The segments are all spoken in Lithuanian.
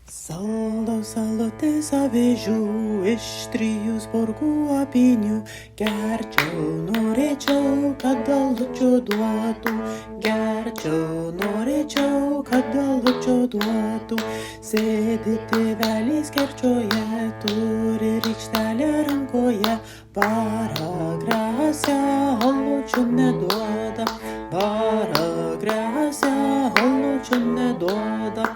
Saldo, salotės avižių, iš 3 spurgų apynių, gerčiau, norėčiau, kad alučio duotų, gerčiau, norėčiau, kad alučio duotų, sėdi tėvelis kerčioje, turi rykštelę rankoje, paragrasę alučio neduoda, paragrasę alučio neduoda.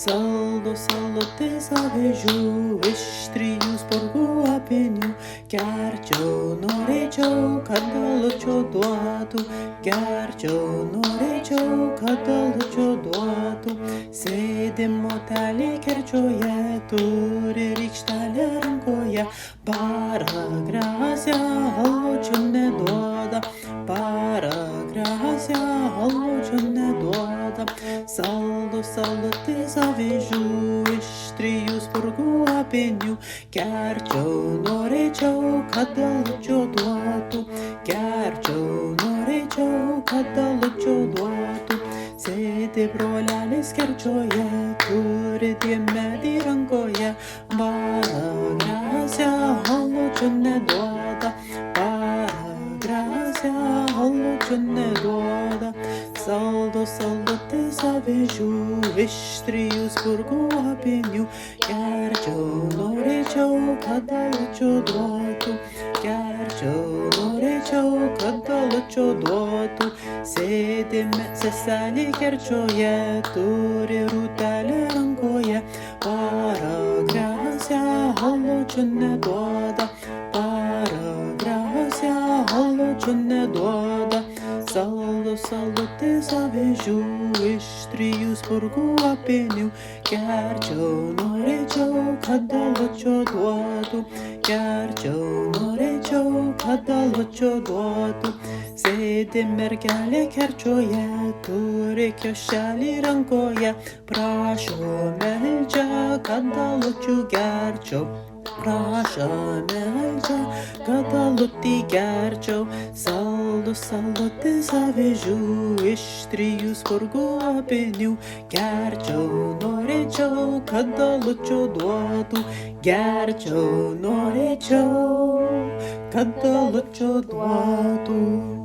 Saldo, salotės avižių, iš 3 spurgų apynių, gerčiau, norėčiau, kad alučio duotų, gerčiau, norėčiau, kad alučio duotų, sėdi motelė kerčioje, turi rykštelę rankoje, paragrasę alučio neduoda, paragrasę alučio neduoda. Saldo, salotės avižių, iš 3 spurgų apynių, gerčiau, norėčiau, kad alučio duotų, gerčiau, norėčiau, kad alučio duotų, sėdi brolelis kerčioje, turi diemedį rankoje, paragrasę alučio neduoda, paragrasę alučio neduoda. Saldo, salotės avižių, iš 3 spurgų apynių, gerčiau, norėčiau, kad alučio duotų, gerčiau, norėčiau, kad alučio duotų, sėdi seselė kerčioje, turi rūtelę rankoje, paragrasę alučio neduoda, paragrasę alučio neduoda. Saldo, salotės avižių, iš 3 spurgų apynių, gerčiau, norėčiau, kad alučio duotų, gerčiau, norėčiau, kad alučio duotų, sėdi mergelė kerčioje, turi kiaušelį rankoje, prašo meldžia, kad alučių gerčiau. Prašo meldžia, kad alutį gerčiau, saldo, salotės avižių, iš 3 spurgų apynių, gerčiau, norėčiau, kad alučio duotų, gerčiau, norėčiau, kad alučio duotų.